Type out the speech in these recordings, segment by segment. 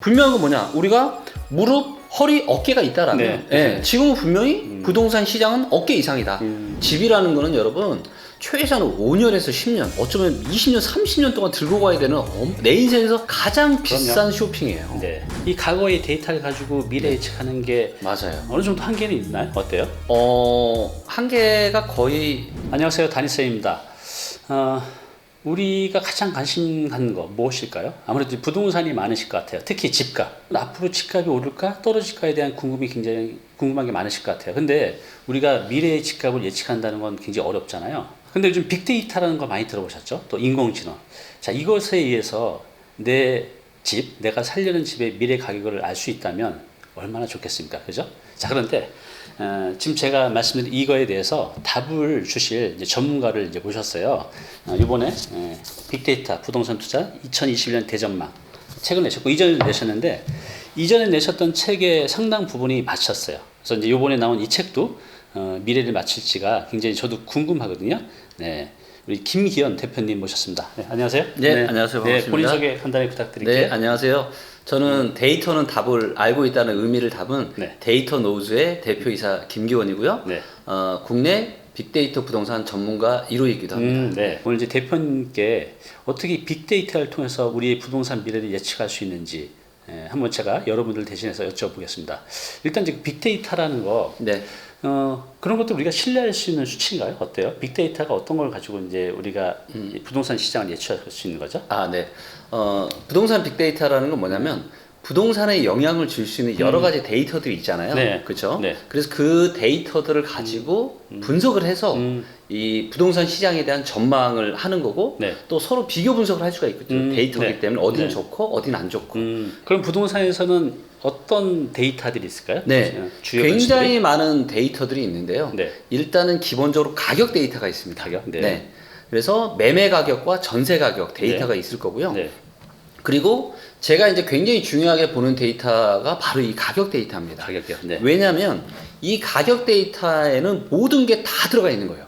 분명한 건 뭐냐? 우리가 무릎, 허리, 어깨가 있다라면 네. 지금은 분명히 부동산 시장은 어깨 이상이다. 집이라는 거는 여러분 최소한 5년에서 10년, 어쩌면 20년, 30년 동안 들고 가야 되는 내 인생에서 가장 비싼 쇼핑이에요. 네. 이 과거의 데이터를 가지고 미래 예측하는 게 맞아요. 어느 정도 한계는 있나요? 어때요? 한계가 거의 안녕하세요, 다니쌤입니다. 우리가 가장 관심 갖는 거 무엇일까요? 아무래도 부동산이 많으실 것 같아요. 특히 집값. 앞으로 집값이 오를까 떨어질까에 대한 궁금이 굉장히 궁금한 게 많으실 것 같아요. 근데 우리가 미래의 집값을 예측한다는 건 굉장히 어렵잖아요. 근데 요즘 빅데이터라는 거 많이 들어보셨죠? 또 인공지능. 자, 이것에 의해서 내 집, 내가 살려는 집의 미래 가격을 알 수 있다면 얼마나 좋겠습니까? 그죠? 자, 그런데 지금 제가 말씀드린 이거에 대해서 답을 주실 이제 전문가를 이제 모셨어요. 이번에 빅데이터 부동산 투자 2021년 대전망 책을 내셨고 이전에 내셨는데 이전에 내셨던 책의 상당 부분이 맞췄어요. 그래서 이제 이번에 나온 이 책도 미래를 맞출지가 굉장히 저도 궁금하거든요. 네. 우리 김기현 대표님 모셨습니다. 네, 안녕하세요. 네, 안녕하세요. 반갑습니다. 네, 본인 소개 간단히 부탁드릴게요. 네, 안녕하세요. 저는 데이터는 답을 알고 있다는 의미를 담은 데이터 노우즈의 대표이사 김기원이고요. 네. 국내 빅데이터 부동산 전문가 1호이기도 합니다. 네. 오늘 이제 대표님께 어떻게 빅데이터를 통해서 우리의 부동산 미래를 예측할 수 있는지 한번 제가 여러분들 대신해서 여쭤보겠습니다. 일단 이제 빅데이터라는 거 네. 그런 것도 우리가 신뢰할 수 있는 수치인가요? 어때요? 빅데이터가 어떤 걸 가지고 이제 우리가 부동산 시장을 예측할 수 있는 거죠? 네. 부동산 빅데이터라는 건 뭐냐면 부동산에 영향을 줄 수 있는 여러 가지 데이터들이 있잖아요. 네. 그렇죠? 네. 그래서 그 데이터들을 가지고 분석을 해서 이 부동산 시장에 대한 전망을 하는 거고 네. 또 서로 비교 분석을 할 수가 있거든요. 데이터이기 네. 때문에 어디는 네. 좋고 어디는 안 좋고. 그럼 부동산에서는 어떤 데이터들이 있을까요? 네. 주요 굉장히 변수들이? 많은 데이터들이 있는데요. 네. 일단은 기본적으로 가격 데이터가 있습니다. 가격? 네. 그래서 매매 가격과 전세 가격 데이터가 있을 거고요. 네. 그리고 제가 이제 굉장히 중요하게 보는 데이터가 바로 이 가격 데이터입니다. 가격이요. 네. 왜냐하면 이 가격 데이터에는 모든 게 다 들어가 있는 거예요.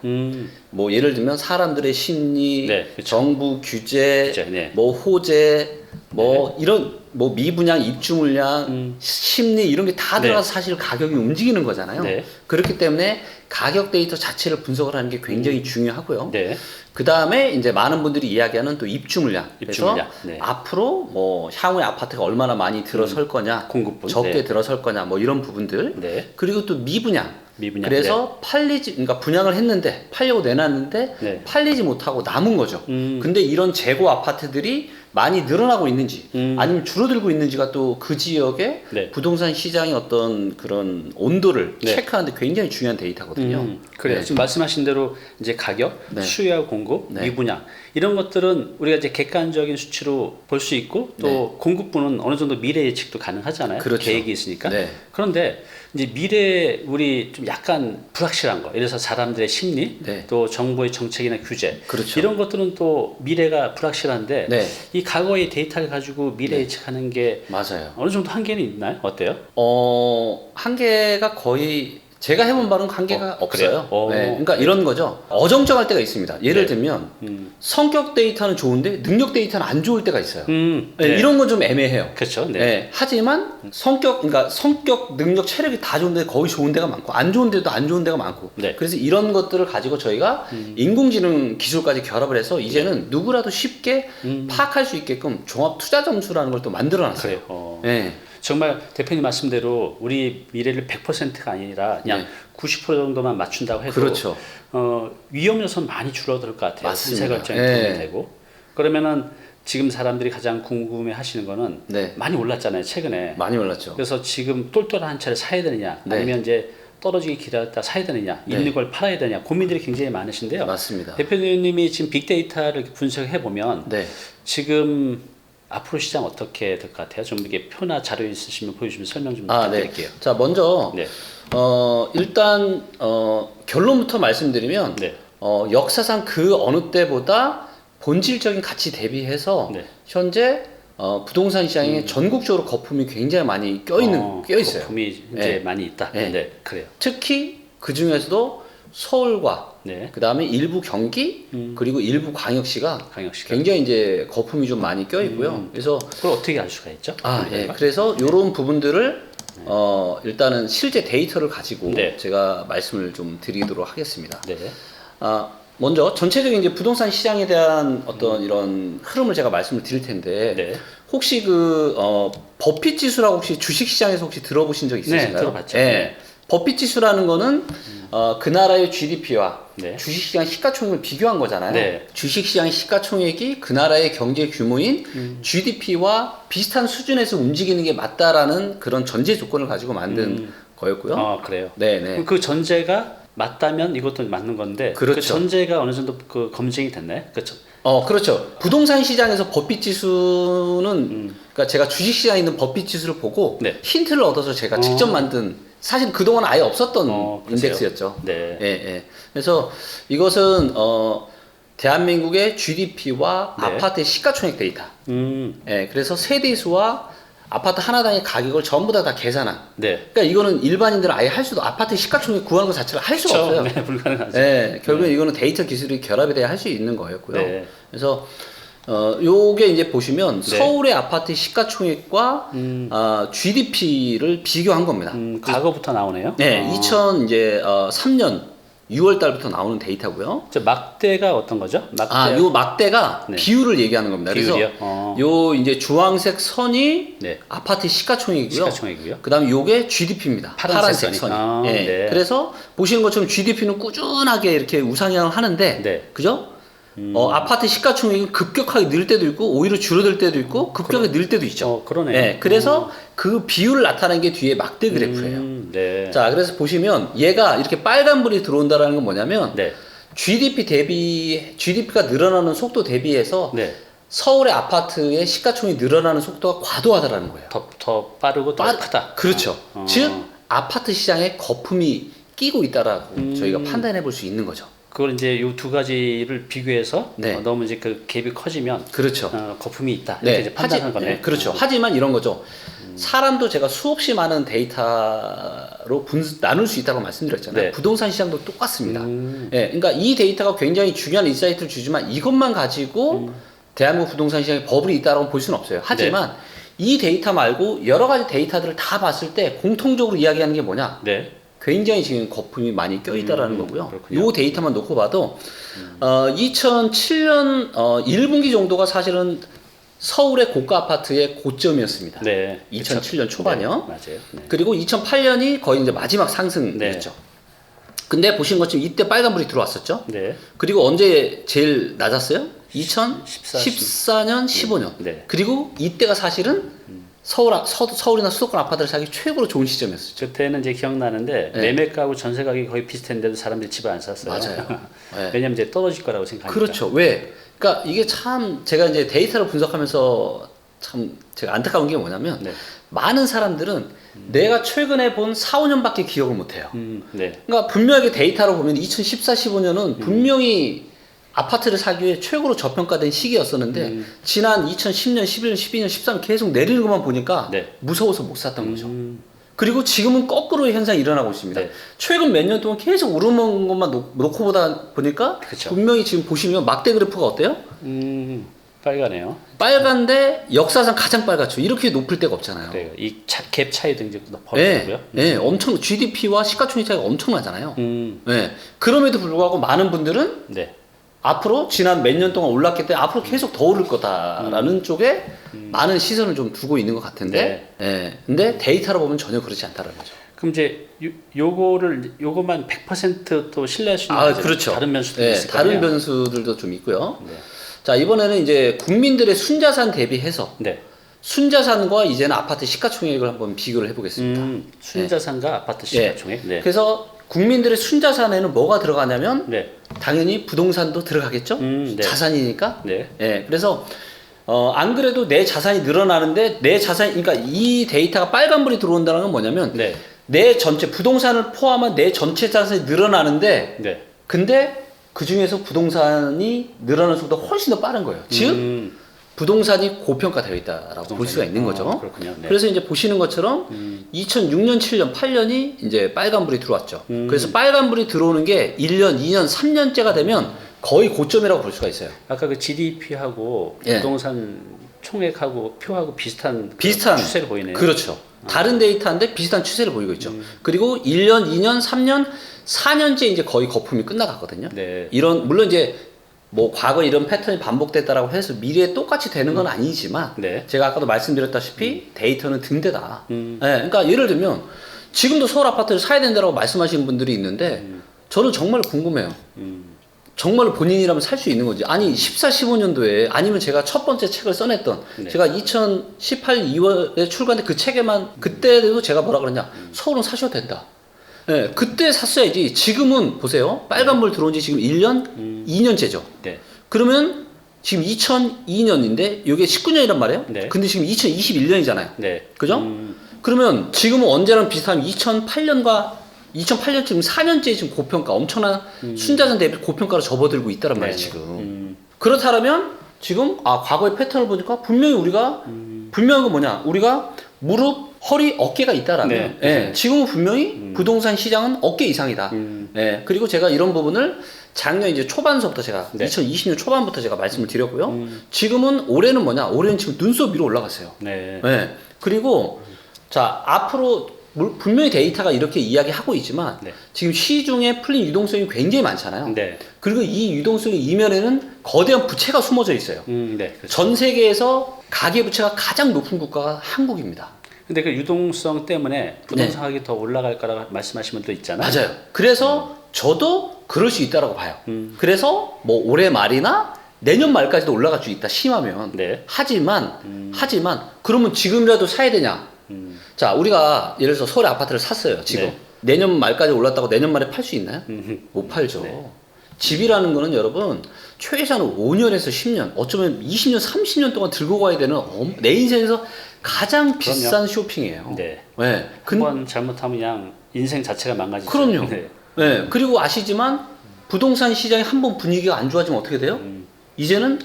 뭐 예를 들면 사람들의 심리, 네, 그쵸. 정부 규제, 네. 뭐 호재, 뭐 이런 뭐 미분양, 입주 물량, 심리 이런 게 다 들어가서 사실 가격이 움직이는 거잖아요. 네. 그렇기 때문에 가격 데이터 자체를 분석을 하는 게 굉장히 중요하고요. 네. 그 다음에 이제 많은 분들이 이야기하는 또 입주 물량. 입주 그래서 물량. 네. 앞으로 뭐 향후에 아파트가 얼마나 많이 들어설 거냐, 공급분. 적게 네. 들어설 거냐, 뭐 이런 부분들. 네. 그리고 또 미분양. 미분양. 그래서 팔리지, 그러니까 분양을 했는데 팔려고 내놨는데 네. 팔리지 못하고 남은 거죠. 근데 이런 재고 아파트들이 많이 늘어나고 있는지 아니면 줄어들고 있는지가 또 그 지역의 네. 부동산 시장의 어떤 그런 온도를 네. 체크하는데 굉장히 중요한 데이터거든요. 그래요. 네. 지금 말씀하신 대로 이제 가격, 네. 수요와 공급, 네. 미분양 이런 것들은 우리가 이제 객관적인 수치로 볼 수 있고 또 네. 공급부는 어느 정도 미래 예측도 가능하잖아요. 그렇죠. 계획이 있으니까. 네. 그런데 이제 미래 우리 좀 약간 불확실한 거, 이래서 사람들의 심리, 네. 또 정부의 정책이나 규제 그렇죠. 이런 것들은 또 미래가 불확실한데 네. 이 과거의 데이터를 가지고 미래 네. 예측하는 게 맞아요. 어느 정도 한계는 있나요? 어때요? 한계가 거의 제가 해본 바는 한계가 없어요. 그래요? 네, 그러니까 이런 거죠. 어정쩡할 때가 있습니다. 예를 네. 들면 성격 데이터는 좋은데 능력 데이터는 안 좋을 때가 있어요. 네, 네. 이런 건 좀 애매해요. 그렇죠. 네. 네, 하지만 그러니까 성격, 능력, 체력이 다 좋은데 거의 좋은 데가 많고 안 좋은 데도 안 좋은 데가 많고. 네. 그래서 이런 것들을 가지고 저희가 인공지능 기술까지 결합을 해서 이제는 누구라도 쉽게 파악할 수 있게끔 종합 투자 점수라는 걸 또 만들어놨어요. 그래요. 네. 정말 대표님 말씀대로 우리 미래를 100%가 아니라 그냥 네. 90% 정도만 맞춘다고 해도 그렇죠. 위험 요소는 많이 줄어들 것 같아요. 맞습니다. 의사결정이 네. 도움이 되고. 그러면은 지금 사람들이 가장 궁금해 하시는 거는 네. 많이 올랐잖아요, 최근에. 많이 올랐죠. 그래서 지금 똘똘한 한 채를 사야 되느냐, 네. 아니면 이제 떨어지기 기다렸다 사야 되느냐, 네. 있는 걸 팔아야 되느냐, 고민들이 굉장히 많으신데요. 맞습니다. 대표님이 지금 빅데이터를 분석해 보면 네. 지금 앞으로 시장 어떻게 될 것 같아요? 좀 이게 표나 자료 있으시면 보여주시면 설명 좀 네. 부탁드릴게요. 자, 먼저 네. 일단 결론부터 말씀드리면 네. 역사상 그 어느 때보다 본질적인 가치 대비해서 네. 현재 부동산 시장에 전국적으로 거품이 굉장히 많이 껴 있어요. 거품이 이제 네. 많이 있다. 네. 네, 그래요. 특히 그 중에서도 서울과 네. 그다음에 일부 경기, 그리고 일부 광역시가 광역시가. 굉장히 이제 거품이 좀 많이 껴 있고요. 그래서 그걸 어떻게 알 수가 있죠? 예. 그래서 이런 부분들을 일단은 실제 데이터를 가지고 네. 제가 말씀을 좀 드리도록 하겠습니다. 네. 먼저 전체적인 이제 부동산 시장에 대한 어떤 이런 흐름을 제가 말씀을 드릴 텐데 네. 혹시 그 버핏 지수라고 혹시 주식 시장에서 혹시 들어보신 적 있으신가요? 네, 들어봤죠. 예. 네. 버핏 지수라는 거는 그 나라의 GDP와 네. 주식 시장 시가총액을 비교한 거잖아요. 네. 주식 시장 시가총액이 그 나라의 경제 규모인 GDP와 비슷한 수준에서 움직이는 게 맞다라는 그런 전제 조건을 가지고 만든 거였고요. 그래요. 네, 네. 그럼 그 전제가 맞다면 이것도 맞는 건데 그렇죠. 그 전제가 어느 정도 그 검증이 됐나요? 그렇죠. 그렇죠. 부동산 시장에서 버핏 지수는 그러니까 제가 주식 시장에 있는 버핏 지수를 보고 네. 힌트를 얻어서 제가 직접 만든 사실 그동안 아예 없었던 그러세요? 인덱스였죠. 네. 예, 예. 그래서 이것은 대한민국의 GDP와 네. 아파트의 시가총액 데이터. 예, 그래서 세대수와 아파트 하나당의 가격을 전부 다 계산한. 네. 그러니까 이거는 일반인들은 아예 할 수도 아파트 시가총액 구하는 것 자체를 할 수가 없어요. 네, 불가능하죠. 예, 결국엔 이거는 데이터 기술이 결합이 돼야 할 수 있는 거였고요. 네. 그래서 요게 이제 보시면 네. 서울의 아파트 시가총액과 GDP를 비교한 겁니다. 과거부터 나오네요. 네, 3년 6월 달부터 나오는 데이터고요. 저 막대가 어떤 거죠? 막대. 요 막대가 네. 비율을 얘기하는 겁니다. 비율이요? 그래서 요 이제 주황색 선이 네. 아파트 시가총액이고요. 시가총액이고요. 그다음에 요게 GDP입니다. 파란색 선이. 선이. 예. 네. 그래서 보시는 것처럼 GDP는 꾸준하게 이렇게 우상향을 하는데, 네. 그죠? 아파트 시가총액이 급격하게 늘 때도 있고 오히려 줄어들 때도 있고 급격하게 늘 때도 있죠. 그러네요. 예. 그래서 그 비율을 나타내는 게 뒤에 막대 그래프예요. 네. 자, 그래서 보시면 얘가 이렇게 빨간불이 들어온다라는 건 뭐냐면 네. GDP가 늘어나는 속도 대비해서 네. 서울의 아파트의 시가총액이 늘어나는 속도가 과도하다라는 거예요. 더 빠르고 더 크다. 그렇죠. 즉 아파트 시장에 거품이 끼고 있다라고 저희가 판단해 볼 수 있는 거죠. 그걸 이제 이 두 가지를 비교해서 네. 너무 이제 그 갭이 커지면 그렇죠. 거품이 있다. 이렇게 이제 판단하는 거네요. 네, 그렇죠. 하지만 이런 거죠. 사람도 제가 수없이 많은 데이터로 나눌 수 있다고 말씀드렸잖아요. 네. 부동산 시장도 똑같습니다. 예, 그러니까 이 데이터가 굉장히 중요한 인사이트를 주지만 이것만 가지고 대한민국 부동산 시장에 버블이 있다고 볼 수는 없어요. 하지만 이 데이터 말고 여러 가지 데이터들을 다 봤을 때 공통적으로 이야기하는 게 뭐냐? 네. 굉장히 지금 거품이 많이 껴있다라는 거고요. 그렇군요. 이 데이터만 놓고 봐도 2007년 1분기 정도가 사실은 서울의 고가 아파트의 고점이었습니다. 네. 2007년 초반이요. 네. 맞아요. 네. 그리고 2008년이 거의 이제 마지막 상승이었죠. 네. 근데 보신 것처럼 이때 빨간불이 들어왔었죠. 네. 그리고 언제 제일 낮았어요? 14, 2014년, 15년. 네. 그리고 이때가 사실은 서울이나 수도권 아파트를 사기 최고로 좋은 시점이었었죠. 그때는 이제 기억나는데 네. 매매가하고 전세 가격이 거의 비슷했는데도 사람들이 집을 안 샀어요. 맞아요. 네. 왜냐면 이제 떨어질 거라고 생각하니까. 그렇죠. 왜? 그러니까 이게 참 제가 이제 데이터를 분석하면서 참 제가 안타까운 게 뭐냐면 네. 많은 사람들은 내가 최근에 본 4, 5년밖에 기억을 못 해요. 네. 그러니까 분명하게 데이터로 보면 2014, 15년은 분명히 아파트를 사기 위해 최고로 저평가된 시기였었는데 지난 2010년, 11년, 12년, 13년 계속 내리는 것만 보니까 네. 무서워서 못 샀던 거죠. 그리고 지금은 거꾸로의 현상이 일어나고 있습니다. 네. 최근 몇 년 동안 계속 오르는 것만 놓고 보니까 그쵸. 분명히 지금 보시면 막대 그래프가 어때요? 빨가네요. 빨간데 역사상 가장 빨갛죠. 이렇게 높을 데가 없잖아요. 그래요. 이 갭 차이도 이제 네, 벌어지고요. 네, 엄청 GDP와 시가총액 차이가 엄청나잖아요. 네, 그럼에도 불구하고 많은 분들은 네. 앞으로 지난 몇 년 동안 올랐기 때문에 앞으로 계속 더 오를 거다라는 쪽에 많은 시선을 좀 두고 있는 것 같은데, 근데 데이터로 보면 전혀 그렇지 않다는 거죠. 그럼 이제 요것만 100%또 신뢰할 수 있는 거죠? 그렇죠. 다른 변수도 네, 있을 다른 거예요. 변수들도 좀 있고요. 네. 자, 이번에는 이제 국민들의 순자산 대비해서 네. 순자산과 이제는 아파트 시가총액을 한번 비교를 해보겠습니다. 순자산과 아파트 네. 시가총액. 네. 그래서 국민들의 순자산에는 뭐가 들어가냐면 네. 당연히 부동산도 들어가겠죠. 네. 자산이니까. 네. 그래서 안 그래도 내 자산이 늘어나는데 그러니까 이 데이터가 빨간불이 들어온다는 건 뭐냐면 네. 내 전체 부동산을 포함한 내 전체 자산이 늘어나는데 네. 근데 그 중에서 부동산이 늘어나는 속도가 훨씬 더 빠른 거예요. 즉 부동산이 고평가되어 있다라고 볼 수가 있는 거죠. 그렇군요. 네. 그래서 이제 보시는 것처럼 2006년, 7년, 8년이 이제 빨간불이 들어왔죠. 그래서 빨간불이 들어오는 게 1년, 2년, 3년째가 되면 거의 고점이라고 볼 수가 있어요. 아까 그 GDP하고 예. 부동산 총액하고 표하고 비슷한 추세를 보이네요. 그렇죠. 다른 데이터인데 비슷한 추세를 보이고 있죠. 그리고 1년, 2년, 3년, 4년째 이제 거의 거품이 끝나갔거든요. 네. 이런 물론 이제 뭐 과거 이런 패턴이 반복됐다라고 해서 미래에 똑같이 되는 건 아니지만 네. 제가 아까도 말씀드렸다시피 데이터는 등대다. 네, 그러니까 예를 들면 지금도 서울 아파트를 사야 된다라고 말씀하시는 분들이 있는데 저는 정말 궁금해요. 정말 본인이라면 살 수 있는 건지. 아니 14, 15년도에 아니면 제가 첫 번째 책을 써냈던 네. 제가 2018 2월에 출간된 그 책에만 그때도 제가 뭐라 그랬냐, 서울은 사셔도 된다. 네, 그때 샀어야지. 지금은 보세요. 빨간불 들어온 지 지금 1년, 2년째죠. 네. 그러면 지금 2002년인데 이게 19년이란 말이에요. 네. 근데 지금 2021년이잖아요. 네. 그죠? 그러면 지금은 언제랑 비슷하면 2008년 지금 4년째 지금 고평가, 엄청난 순자산 대비 고평가로 접어들고 있다란 말이에요, 네. 지금. 그렇다면 지금 과거의 패턴을 보니까 분명히 우리가 분명한 건 뭐냐? 우리가 무릎, 허리, 어깨가 있다라면 네. 지금은 분명히 부동산 시장은 어깨 이상이다. 그리고 제가 이런 부분을 작년 이제 초반서부터 제가 2020년 초반부터 제가 말씀을 드렸고요. 지금은 올해는 뭐냐? 올해는 지금 눈썹 위로 올라갔어요. 네. 그리고 자 앞으로 분명히 데이터가 이렇게 이야기하고 있지만 네. 지금 시중에 풀린 유동성이 굉장히 많잖아요. 네. 그리고 이 유동성의 이면에는 거대한 부채가 숨어져 있어요. 네. 그렇죠. 전 세계에서 가계부채가 가장 높은 국가가 한국입니다. 근데 그 유동성 때문에 부동산 가격이 더 올라갈 거라고 말씀하신 분도 있잖아요. 맞아요. 그래서 저도 그럴 수 있다라고 봐요. 그래서 뭐 올해 말이나 내년 말까지도 올라갈 수 있다, 심하면. 네. 하지만 그러면 지금이라도 사야 되냐? 자, 우리가 예를 들어서 서울에 아파트를 샀어요, 지금. 네. 내년 말까지 올랐다고 내년 말에 팔 수 있나요? 못 팔죠. 네. 집이라는 거는 여러분 최소한 5년에서 10년, 어쩌면 20년, 30년 동안 들고 가야 되는 내 인생에서 가장 비싼 쇼핑이에요. 네. 네. 한번 잘못하면 그냥 인생 자체가 망가지죠. 그럼요. 네. 네. 그리고 아시지만 부동산 시장이 한번 분위기가 안 좋아지면 어떻게 돼요? 이제는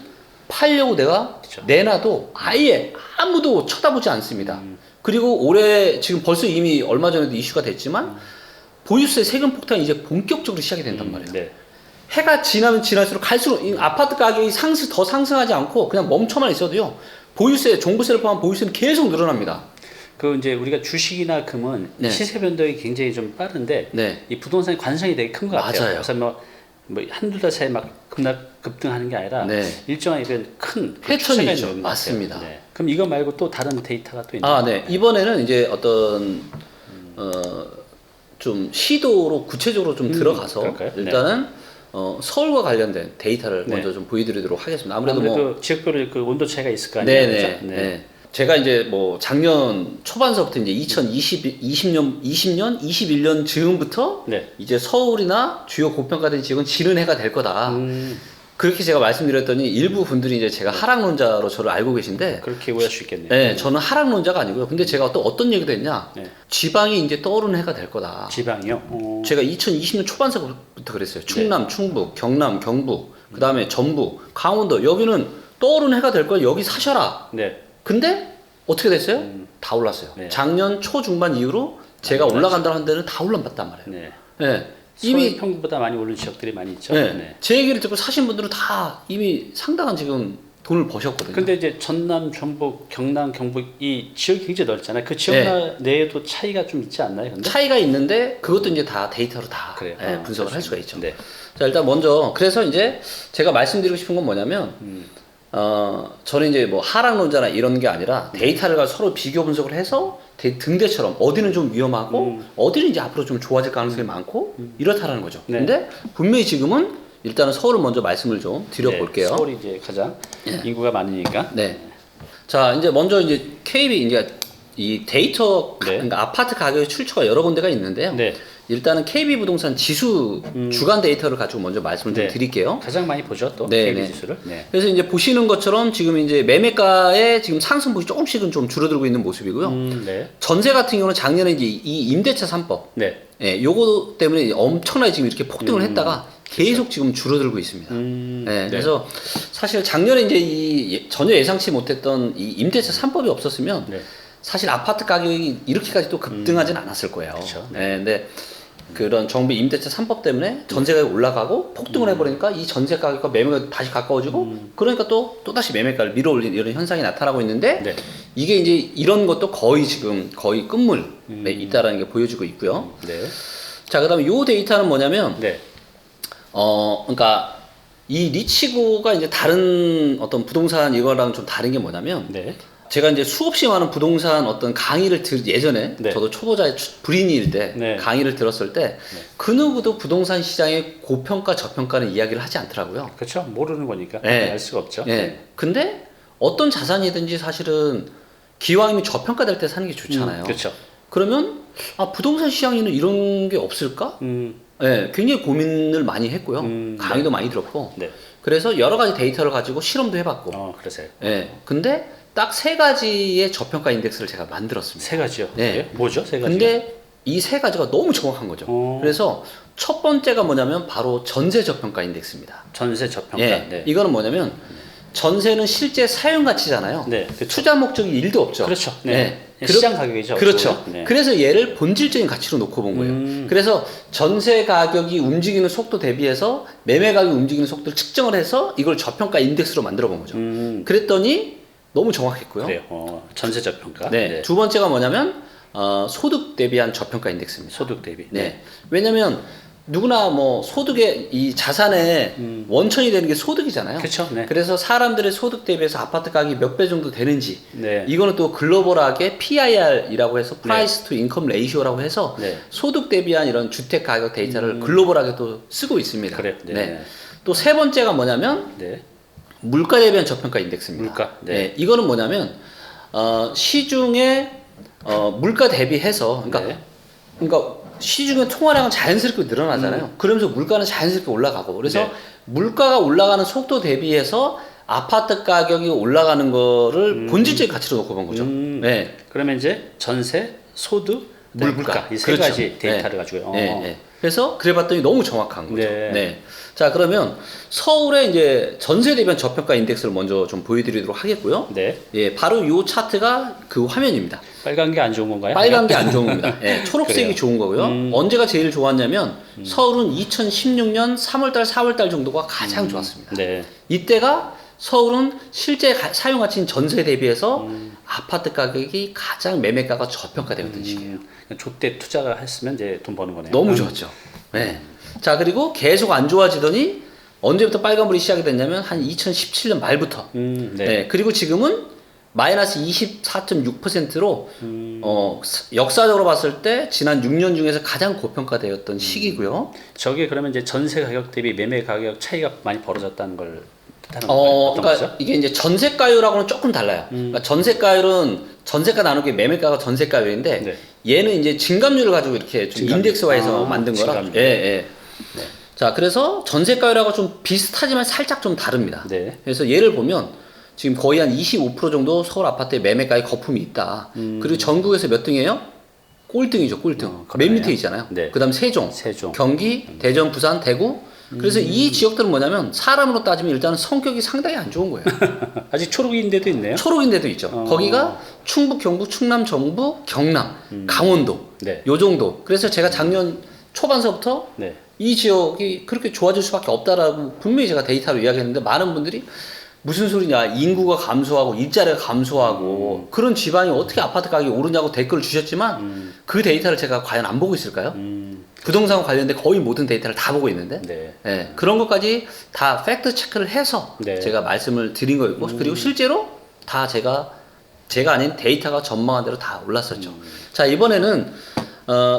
팔려고 내가 그쵸. 내놔도 아예 아무도 쳐다보지 않습니다. 그리고 올해 지금 벌써 이미 얼마 전에도 이슈가 됐지만 보유세 세금 폭탄이 이제 본격적으로 시작이 된단 말이에요. 네. 해가 지나면 지날수록 갈수록 이 아파트 가격이 더 상승하지 않고 그냥 멈춰만 있어도요. 보유세, 종부세를 포함한 보유세는 계속 늘어납니다. 그 이제 우리가 주식이나 금은 네. 시세 변동이 굉장히 좀 빠른데 네. 이 부동산의 관성이 되게 큰 것 같아요. 맞아요. 그래서 뭐 한두 달 사이에 막 급등하는 게 아니라 네. 일정한 이런 큰 패턴이 추세가 있죠. 있는 것 같아요. 맞습니다. 네. 그럼 이거 말고 또 다른 데이터가 또 있나요? 네. 이번에는 이제 어떤 좀 시도로 구체적으로 좀 들어가서 그럴까요? 일단은 서울과 관련된 데이터를 네. 먼저 좀 보여드리도록 하겠습니다. 아무래도 아무래도 지역별로 그 온도 차이가 있을 거 아니에요. 네네. 그렇죠? 네. 제가 이제 뭐 작년 초반서부터 이제 2020년, 21년 즈음부터 네. 이제 서울이나 주요 고평가된 지역은 지는 해가 될 거다. 그렇게 제가 말씀드렸더니 일부 분들이 이제 제가 하락론자로 저를 알고 계신데 그렇게 오해할 수 있겠네요. 네, 저는 하락론자가 아니고요. 근데 제가 또 어떤 얘기도 했냐? 네. 지방이 이제 떠오르는 해가 될 거다. 지방이요? 제가 2020년 초반서부터 그랬어요. 충남, 충북, 경남, 경북, 그 다음에 전북, 강원도 여기는 떠오르는 해가 될 거야. 여기 사셔라. 네. 근데 어떻게 됐어요? 다 올랐어요. 네. 작년 초중반 이후로 제가 올라간다는 데는 다 올라갔단 말이에요. 네. 네. 이미 이미 평균보다 많이 오른 지역들이 많이 있죠. 네. 네. 제 얘기를 듣고 사신 분들은 다 이미 상당한 지금 돈을 버셨거든요. 근데 이제 전남, 전북, 경남, 경북 이 지역이 굉장히 넓잖아요. 그 지역 내에도 차이가 좀 있지 않나요? 근데? 차이가 있는데 그것도 이제 다 데이터로 다 그래요. 분석을 할 수가 있죠. 네. 자, 일단 먼저 그래서 이제 제가 말씀드리고 싶은 건 뭐냐면 저는 이제 뭐 하락론자나 이런 게 아니라 데이터를 가지고 서로 비교 분석을 해서 등대처럼 어디는 좀 위험하고 어디는 이제 앞으로 좀 좋아질 가능성이 많고 이렇다라는 거죠. 네. 근데 분명히 지금은 일단은 서울을 먼저 말씀을 좀 드려볼게요. 네, 서울이 이제 가장 인구가 많으니까. 네. 자, 이제 먼저 이제 KB 이제 이 데이터 네. 그러니까 아파트 가격의 출처가 여러 군데가 있는데요. 네. 일단은 KB 부동산 지수 주간 데이터를 가지고 먼저 말씀을 좀 드릴게요. 가장 많이 보죠, 또 네, KB 네. 지수를. 네. 그래서 이제 보시는 것처럼 지금 이제 매매가의 지금 상승폭이 조금씩은 좀 줄어들고 있는 모습이고요. 네. 전세 같은 경우는 작년에 이제 이 임대차 3법, 네. 요거 때문에 엄청나게 지금 이렇게 폭등을 했다가 계속 지금 줄어들고 있습니다. 네, 네. 그래서 사실 작년에 이제 전혀 예상치 못했던 이 임대차 3법이 없었으면 네. 사실 아파트 가격이 이렇게까지 또 급등하진 않았을 거예요. 그렇죠. 네. 네, 근데 그런 정부 임대차 3법 때문에 전세 가격이 올라가고 폭등을 해버리니까 이 전세 가격과 매매가 다시 가까워지고 그러니까 또다시 매매가를 밀어올리는 이런 현상이 나타나고 있는데 네. 이게 이제 이런 것도 거의 지금 거의 끝물에 있다라는 게 보여지고 있고요. 네. 자, 그 다음에 요 데이터는 뭐냐면 네. 그러니까 이 리치고가 이제 다른 어떤 부동산 이거랑 좀 다른 게 뭐냐면 네. 제가 이제 수없이 많은 부동산 어떤 강의를 예전에 네. 저도 초보자의 불인일 때 네. 강의를 들었을 때 그 누구도 부동산 시장의 고평가 저평가는 이야기를 하지 않더라고요. 그렇죠. 모르는 거니까 네. 알 수가 없죠. 네. 근데 어떤 자산이든지 사실은 기왕이면 저평가될 때 사는 게 좋잖아요. 그렇죠. 그러면 부동산 시장에는 이런 게 없을까? 네, 굉장히 고민을 많이 했고요. 강의도 많이 들었고. 네. 그래서 여러 가지 데이터를 가지고 실험도 해봤고. 그러세요. 네, 근데 딱 3가지의 저평가 인덱스를 제가 만들었습니다. 3가지요? 네. 뭐죠? 3가지? 근데 이 3가지가 너무 정확한 거죠. 그래서 첫 번째가 뭐냐면 바로 전세 저평가 인덱스입니다. 전세 저평가. 예, 네. 이거는 뭐냐면 전세는 실제 사용 가치잖아요. 네, 그렇죠. 투자 목적이 1도 없죠. 그렇죠. 네. 네. 시장 가격이죠. 그렇죠. 네. 그래서 얘를 본질적인 가치로 놓고 본 거예요. 그래서 전세 가격이 움직이는 속도 대비해서 매매 가격이 움직이는 속도를 측정을 해서 이걸 저평가 인덱스로 만들어 본 거죠. 그랬더니 너무 정확했고요. 그래요. 전세 저평가. 네. 두 번째가 뭐냐면 소득 대비한 저평가 인덱스입니다. 소득 대비. 네. 왜냐면 누구나 뭐 소득의 이 자산의 원천이 되는 게 소득이잖아요. 그렇죠. 네. 그래서 사람들의 소득 대비해서 아파트 가격이 몇 배 정도 되는지 네. 이거는 또 글로벌하게 PIR이라고 해서 Price to Income Ratio라고 해서 네. 소득 대비한 이런 주택 가격 데이터를 글로벌하게 또 쓰고 있습니다. 그래요. 네. 또 세 번째가 뭐냐면 네. 물가 대비한 저평가 인덱스입니다. 물가. 네. 이거는 뭐냐면 시중에 물가 대비해서 네. 그러니까 시중의 통화량은 자연스럽게 늘어나잖아요. 그러면서 물가는 자연스럽게 올라가고 그래서 네. 물가가 올라가는 속도 대비해서 아파트 가격이 올라가는 거를 본질적인 가치로 놓고 본 거죠. 네. 그러면 이제 전세, 소득, 물가 이 세 그렇죠. 가지 데이터를 가지고요. 네, 네. 그래서 그래봤더니 너무 정확한 거죠. 네. 네. 자, 그러면 서울의 이제 전세 대비한 저평가 인덱스를 먼저 좀 보여드리도록 하겠고요. 네. 예, 바로 이 차트가 그 화면입니다. 빨간 게 안 좋은 건가요? 빨간 게 안 좋은 겁니다. 예, 초록색이 그래요. 좋은 거고요. 언제가 제일 좋았냐면 서울은 2016년 3월달, 4월달 정도가 가장 좋았습니다. 네. 이때가 서울은 실제 사용 가치인 전세 대비해서 아파트 가격이 가장 매매가가 저평가되었던 시기예요. 조때 투자가 했으면 이제 돈 버는 거네요. 너무 좋았죠. 네. 자, 그리고 계속 안 좋아지더니 언제부터 빨간불이 시작이 됐냐면 한 2017년 말부터. 네. 네. 그리고 지금은 마이너스 24.6%로 역사적으로 봤을 때 지난 6년 중에서 가장 고평가되었던 시기고요. 저게 그러면 이제 전세 가격 대비 매매 가격 차이가 많이 벌어졌다는 걸 뜻하는 건가요? 어떤 그러니까 거죠? 이게 이제 전세가율하고는 조금 달라요. 그러니까 전세가율은 전세가 나누기 매매가가 전세가율인데 네. 얘는 이제 증감률을 가지고 이렇게 좀 증감률. 인덱스화해서 만든 거라. 증감률. 예, 예. 네. 자, 그래서 전세가율하고 좀 비슷하지만 살짝 좀 다릅니다. 네. 그래서 예를 보면 지금 거의 한 25% 정도 서울 아파트의 매매가에 거품이 있다. 그리고 전국에서 몇 등이에요? 꼴등이죠, 꼴등. 맨 그러네요. 밑에 있잖아요. 네. 그 다음 세종, 경기, 대전, 부산, 대구. 그래서 이 지역들은 뭐냐면 사람으로 따지면 일단은 성격이 상당히 안 좋은 거예요. 아직 초록인데도 있네요. 초록인데도 있죠. 거기가 충북, 경북, 충남, 정부, 경남, 강원도 네. 요 정도. 그래서 제가 작년 초반서부터 네. 이 지역이 그렇게 좋아질 수밖에 없다라고 분명히 제가 데이터로 이야기했는데 많은 분들이 무슨 소리냐, 인구가 감소하고 일자리가 감소하고 그런 지방이 어떻게 아파트 가격이 오르냐고 댓글을 주셨지만 그 데이터를 제가 과연 안 보고 있을까요? 부동산 관련된 거의 모든 데이터를 다 보고 있는데 네. 예, 그런 것까지 다 팩트 체크를 해서 네. 제가 말씀을 드린 거였고 그리고 실제로 다 제가 아닌 데이터가 전망한 대로 다 올랐었죠. 자, 이번에는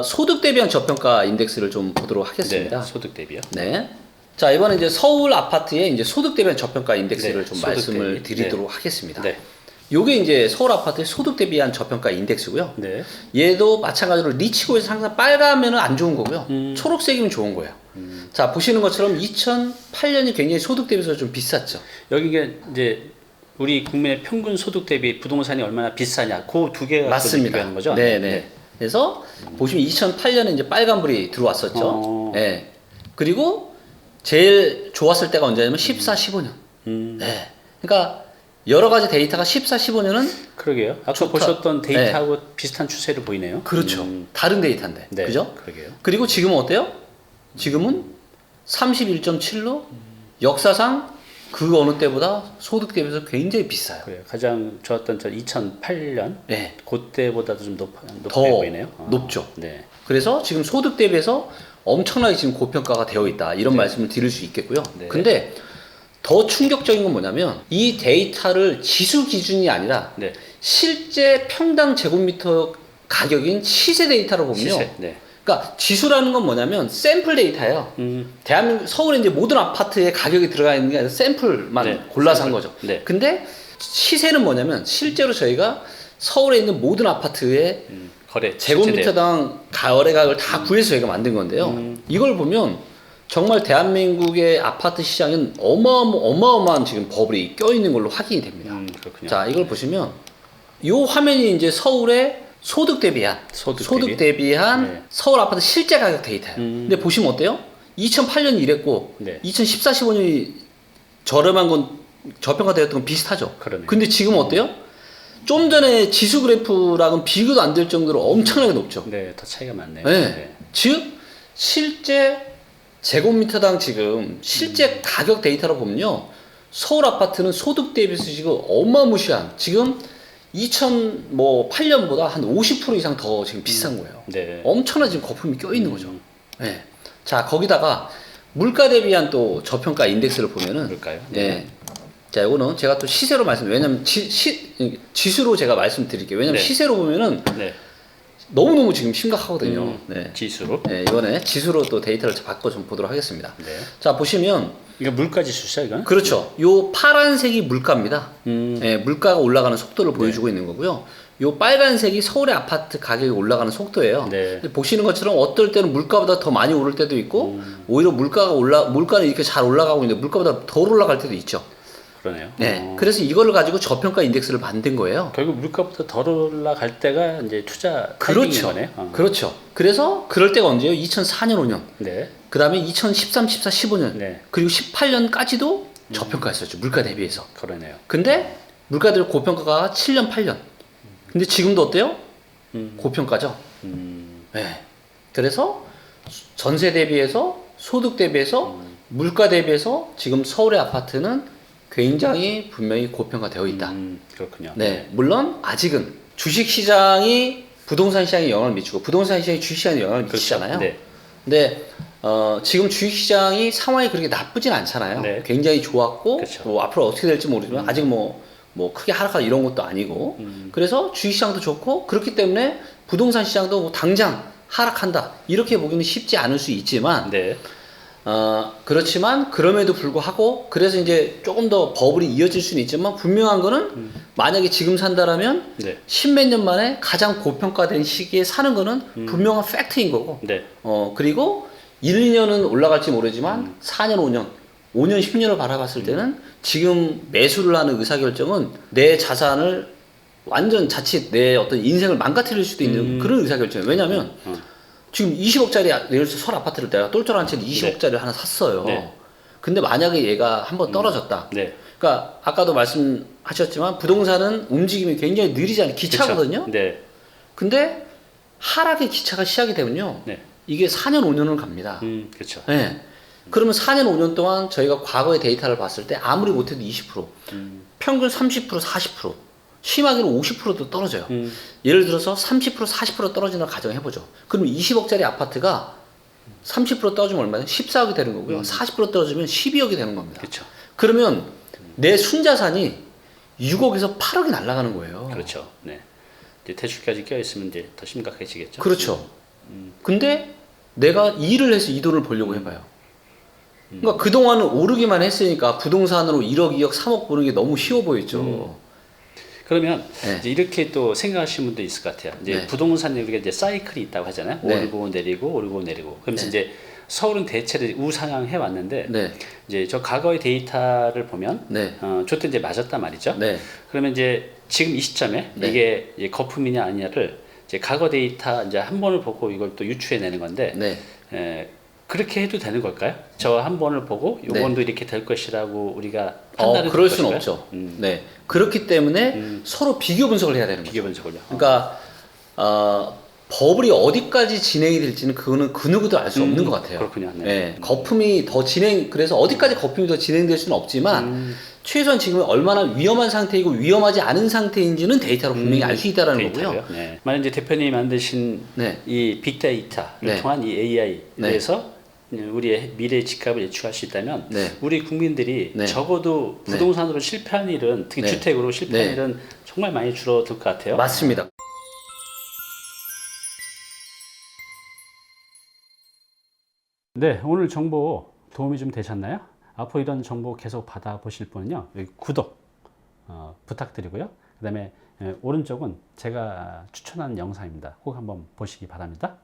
소득 대비한 저평가 인덱스를 좀 보도록 하겠습니다. 네. 소득 대비요. 네. 자, 이번에 이제 서울 아파트의 이제 소득 대비한 저평가 인덱스를 네, 좀 소득 말씀을 대비. 드리도록 네. 하겠습니다. 네. 요게 이제 서울 아파트의 소득 대비한 저평가 인덱스고요. 네. 얘도 마찬가지로 리치고에서 항상 빨가면은 안 좋은 거고요. 초록색이면 좋은 거예요. 자, 보시는 것처럼 2008년이 굉장히 소득 대비해서 좀 비쌌죠. 여기 이제 우리 국민의 평균 소득 대비 부동산이 얼마나 비싸냐, 그 두 개가 맞습니다. 비교하는 거죠. 네네. 그래서 보시면 2008년에 이제 빨간불이 들어왔었죠. 네. 그리고 제일 좋았을 때가 언제냐면 14, 15년. 네. 그러니까 여러 가지 데이터가 14, 15년은 그러게요. 아까 좋다. 보셨던 데이터하고 비슷한 추세를 보이네요. 그렇죠. 다른 데이터인데. 네. 그죠? 그러게요. 그리고 지금은 어때요? 지금은 31.7로 역사상 그 어느 때보다 소득 대비해서 굉장히 비싸요. 그래요. 가장 좋았던 저 2008년 네. 그때보다도 좀 높게 더 보이네요. 높죠. 네. 그래서 지금 소득 대비해서 엄청나게 지금 고평가가 되어 있다. 이런 말씀을 드릴 수 있겠고요. 네. 근데 더 충격적인 건 뭐냐면 이 데이터를 지수 기준이 아니라 네. 실제 평당 제곱미터 가격인 시세 데이터로 보면요. 시세. 네. 그러니까 지수라는 건 뭐냐면 샘플 데이터예요. 대한민국 서울에 이제 모든 아파트의 가격이 들어가 있는 게 아니라 샘플만 네, 골라서 한 샘플. 거죠. 네. 근데 시세는 뭐냐면 실제로 저희가 서울에 있는 모든 아파트의 거래 제곱미터당 거래 가격을 다 구해서 저희가 만든 건데요. 이걸 보면 정말 대한민국의 아파트 시장은 어마어마한 지금 버블이 껴있는 걸로 확인이 됩니다. 그렇군요. 자, 이걸 보시면 이 화면이 이제 서울의 소득 대비한 네. 서울 아파트 실제 가격 데이터예요. 근데 보시면 어때요? 2008년이 이랬고 네. 2014, 15년이 저렴한 건 저평가되었던 건 비슷하죠. 그러네요. 근데 지금 어때요? 좀 전에 지수 그래프랑은 비교도 안 될 정도로 엄청나게 높죠. 네, 더 차이가 많네요. 네. 네. 즉 실제 제곱미터당 지금 실제 가격 데이터로 보면요, 서울 아파트는 소득 대비해서 지금 어마무시한 지금 2008년보다 한 50% 이상 더 지금 비싼 거예요. 네. 엄청난 지금 거품이 껴 있는 거죠. 네. 자, 거기다가 물가 대비한 또 저평가 인덱스를 보면은 그럴까요? 네. 자, 이거는 제가 또 시세로 왜냐면 지수로 제가 말씀드릴게요. 왜냐면 네. 시세로 보면은 네. 너무너무 지금 심각하거든요. 네. 지수로. 네, 이번에 지수로 또 데이터를 바꿔 좀 보도록 하겠습니다. 네. 자, 보시면 이거 물가 지수죠, 이건? 그렇죠. 요 파란색이 물가입니다. 네, 물가가 올라가는 속도를 보여주고 있는 거고요. 요 빨간색이 서울의 아파트 가격이 올라가는 속도예요. 네. 보시는 것처럼 어떨 때는 물가보다 더 많이 오를 때도 있고, 오히려 물가는 이렇게 잘 올라가고 있는데 물가보다 덜 올라갈 때도 있죠. 그러네요. 네. 그래서 이거를 가지고 저평가 인덱스를 만든 거예요. 결국 물가보다 덜 올라갈 때가 이제 투자 타이밍인 그렇죠. 거네요. 그렇죠. 그래서 그럴 때가 언제예요? 2004년, 5년. 네. 그 다음에 2013, 14, 15년. 네. 그리고 18년까지도 저평가했었죠. 물가 대비해서. 그러네요. 근데 물가들 고평가가 7년, 8년. 근데 지금도 어때요? 고평가죠. 네. 그래서 전세 대비해서 소득 대비해서 물가 대비해서 지금 서울의 아파트는 굉장히 분명히 고평가되어 있다. 그렇군요. 네. 물론 아직은 주식 시장이 부동산 시장에 영향을 미치고 부동산 시장이 주식 시장에 영향을 미치잖아요. 네. 근데 지금 주식 시장이 상황이 그렇게 나쁘진 않잖아요. 네. 굉장히 좋았고 그렇죠. 뭐 앞으로 어떻게 될지 모르지만 아직 뭐 크게 하락할 이런 것도 아니고 그래서 주식 시장도 좋고 그렇기 때문에 부동산 시장도 뭐 당장 하락한다 이렇게 보기는 쉽지 않을 수 있지만 네. 그렇지만 그럼에도 불구하고 그래서 이제 조금 더 버블이 이어질 수는 있지만 분명한 거는 만약에 지금 산다라면 네. 십몇 년 만에 가장 고평가된 시기에 사는 거는 분명한 팩트인 거고 네. 그리고 1, 2년은 올라갈지 모르지만 4년, 5년, 10년을 바라봤을 때는 지금 매수를 하는 의사결정은 내 자산을 완전 자칫 내 어떤 인생을 망가뜨릴 수도 있는 그런 의사결정이에요. 왜냐면 지금 20억짜리 예를 들어서 서울 아파트를 내가 똘똘한 채로 20억짜리 하나 샀어요. 네. 근데 만약에 얘가 한번 떨어졌다. 네. 그러니까 아까도 말씀하셨지만 부동산은 움직임이 굉장히 느리잖아요. 기차거든요. 그쵸? 네. 근데 하락의 기차가 시작이 되면요. 네. 이게 4년, 5년을 갑니다. 그렇죠. 네. 그러면 4년, 5년 동안 저희가 과거의 데이터를 봤을 때 아무리 못해도 20%, 평균 30%, 40%, 심하게는 50%도 떨어져요. 예를 들어서 30%, 40% 떨어지는 걸 가정해보죠. 그러면 20억짜리 아파트가 30% 떨어지면 얼마예요? 14억이 되는 거고요. 40% 떨어지면 12억이 되는 겁니다. 그렇죠. 그러면 내 순자산이 6억에서 8억이 날아가는 거예요. 그렇죠. 네. 이제 대출까지 껴 있으면 이제 더 심각해지겠죠. 그렇죠. 근데 내가 일을 해서 이 돈을 벌려고 해봐요. 그러니까 그동안은 오르기만 했으니까 부동산으로 1억, 2억, 3억 버는 게 너무 쉬워 보였죠. 그러면 네. 이제 이렇게 또 생각하시는 분도 있을 것 같아요. 이제 네. 부동산에 우리가 이제 사이클이 있다고 하잖아요. 네. 오르고 내리고 오르고 내리고. 그러면서 네. 이제 서울은 대체로 우상향 해 왔는데 네. 이제 저 과거의 데이터를 보면 네. 저때 이제 맞았단 말이죠. 네. 그러면 이제 지금 이 시점에 네. 이게 이제 거품이냐 아니냐를 이제 과거 데이터 이제 한 번을 보고 이걸 또 유추해 내는 건데 네. 그렇게 해도 되는 걸까요? 저 한 번을 보고 요번도 이렇게 될 것이라고 우리가 판단을 그럴 수는 없죠. 네. 그렇기 때문에 서로 비교 분석을 해야 되는 거죠. 비교 분석을요. 그러니까 버블이 어디까지 진행이 될지는 그거는 그 누구도 알 수 없는 것 같아요. 그렇군요. 네. 네. 거품이 더 그래서 어디까지 거품이 더 진행될 수는 없지만 최소한 지금 얼마나 위험한 상태이고 위험하지 않은 상태인지는 데이터로 분명히 알 수 있다는 거고요. 네. 만약 이제 대표님이 만드신 네. 이 빅데이터를 네. 통한 이 AI에 네. 대해서 우리의 미래 집값을 예측할 수 있다면 네. 우리 국민들이 네. 적어도 네. 부동산으로 실패한 일은 특히 네. 주택으로 실패한 네. 일은 정말 많이 줄어들 것 같아요. 맞습니다. 네, 오늘 정보 도움이 좀 되셨나요? 앞으로 이런 정보 계속 받아보실 분은요, 여기 구독 부탁드리고요. 그 다음에 오른쪽은 제가 추천하는 영상입니다. 꼭 한번 보시기 바랍니다.